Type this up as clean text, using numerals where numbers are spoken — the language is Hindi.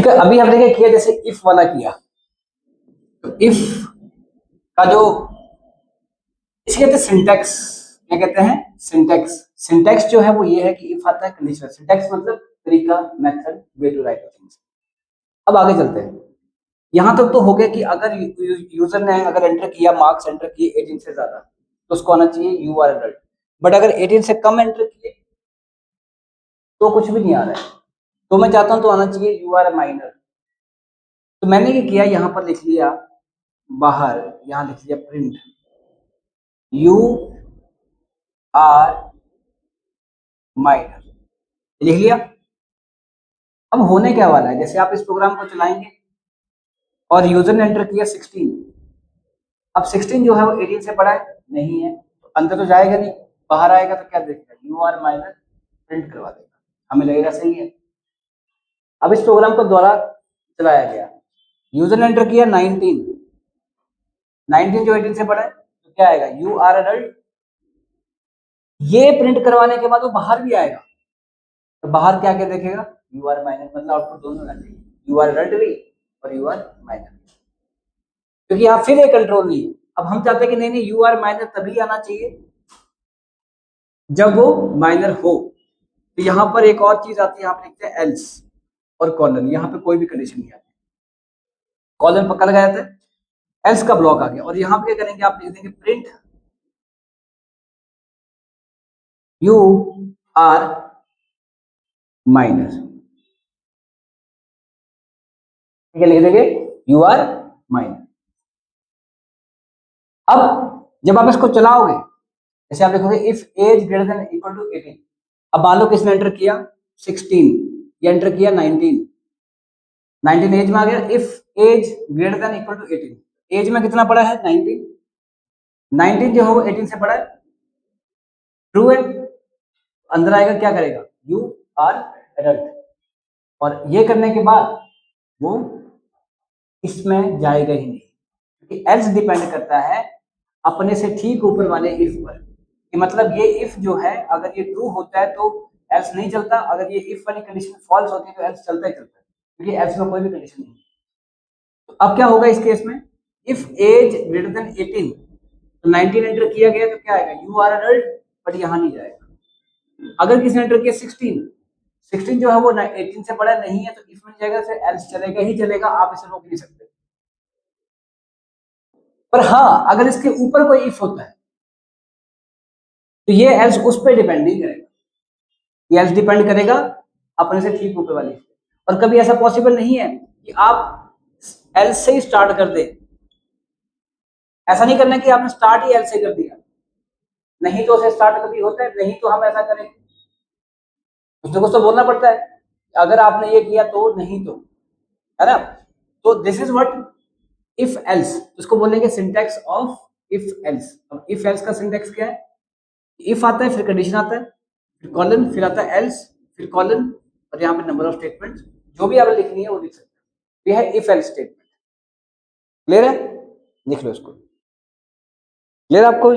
ठीक है, अभी हमने क्या किया, जैसे इफ वाला किया, तो इफ का जो इसे कहते हैं सिंटैक्स, क्या कहते हैं, सिंटैक्स। सिंटैक्स जो है वो ये है कि इफ आता है कंडीशनल, सिंटैक्स मतलब तरीका, method, way to write things. अब आगे चलते हैं। यहां तक तो हो गया कि अगर यूजर ने अगर एंटर किया, मार्क्स एंटर किए 18 से ज्यादा, तो उसको आना चाहिए यू आर एडल्ट। बट अगर 18 से कम एंटर किए तो कुछ भी नहीं आ रहा है, तो मैं चाहता हूं तो आना चाहिए यू आर माइनर। तो मैंने ये किया, यहां पर लिख लिया बाहर, यहां लिख लिया प्रिंट यू आर माइनर, लिख लिया। अब होने क्या वाला है, जैसे आप इस प्रोग्राम को चलाएंगे और यूजर ने एंटर किया 16, अब 16 जो है वो 18 से बड़ा है नहीं है, तो अंदर तो जाएगा नहीं, बाहर आएगा तो क्या देखेगा, यू आर माइनर प्रिंट करवा देगा, हमें लगेगा सही है। अब इस प्रोग्राम को द्वारा चलाया गया, यूजर ने एंटर किया 19, 19 जो 18 से बड़ा है, तो क्या आएगा, यू आर एडल्ट। ये प्रिंट करवाने के बाद वो बाहर भी आएगा, तो बाहर क्या क्या देखेगा, यू आर माइनर, मतलब आउटपुट दोनों होना चाहिए, यू आर एडल्ट भी और यू आर माइनर, क्योंकि यहाँ फिर एक कंट्रोल नहीं है। अब हम चाहते हैं कि नहीं नहीं, यू आर माइनर तभी आना चाहिए जब वो माइनर हो। तो यहाँ पर एक और चीज आती है, यहाँ पे लिखते हैं एल्स और कॉलन, यहाँ पे कोई भी कंडीशन नहीं आती, कॉलन पक्का लगाया जाता है, एल्स का ब्लॉक आ गया, और यहाँ पे क्या करेंगे, आप लिख देंगे प्रिंट यू आर माइनर, ठीक है, लिख देंगे यू आर माइनर। अब जब आप इसको चलाओगे, जैसे आप लिखोगे if age greater than equal to 18, अब मान लो किसने एंटर किया 16 या एंटर किया 19, 19 एज में आ गया, if age greater than equal to 18, age में कितना पड़ा है 19, 19 जो है वो 18 से बड़ा है, ट्रू है, अंदर आएगा क्या करेगा, यू आर एडल्ट, और ये करने के बाद वो इसमें जाएगा ही नहीं, क्योंकि एल्स डिपेंड करता है अपने से ठीक ऊपर वाले इफ पर, कि मतलब ये इफ जो है अगर ये ट्रू होता है तो एल्स नहीं चलता, अगर ये इफ वाली कंडीशन फॉल्स होती है तो एल्स चलता ही चलता है, क्योंकि एल्स में कोई भी कंडीशन नहीं। तो अब क्या होगा इस केस में, इफ एज ग्रेटर देन 18, तो 19 एंटर किया गया तो क्या आएगा, यू आर एडल्ट, बट यहां नहीं जाएगा। अगर किसी ने एंटर किया 16, 16 जो है वो 18 से बड़ा नहीं है, तो इफ में जाएगा, फिर एल्स चलेगा ही चलेगा, आप इसे रोक नहीं सकते। पर हाँ, अगर इसके ऊपर कोई इफ होता है तो ये एल्स उस पर डिपेंड नहीं करेगा, ये एल्स डिपेंड करेगा अपने से ठीक ऊपर वाली। और कभी ऐसा पॉसिबल नहीं है कि आप एल्स से ही स्टार्ट कर दे, ऐसा नहीं करना कि आपने स्टार्ट ही एल्स से कर दिया, नहीं तो उसे स्टार्ट कभी होता है, नहीं तो हम ऐसा करें, कुछ तो बोलना पड़ता है, अगर आपने ये किया तो, नहीं तो, है ना। तो this is what if else, इसको बोलेंगे सिंटैक्स ऑफ इफ एल्स। अब इफ एल्स का सिंटैक्स क्या है, इफ आता है, फिर कंडीशन आता है, फिर कॉलन, फिर आता है एल्स, फिर कॉलन, और यहाँ पे नंबर ऑफ स्टेटमेंट, जो भी आपने लिखनी है वो लिख सकते हैं, ये है इफ एल्स स्टेटमेंट। क्लियर है, लिख लो इसको, क्लियर आपको।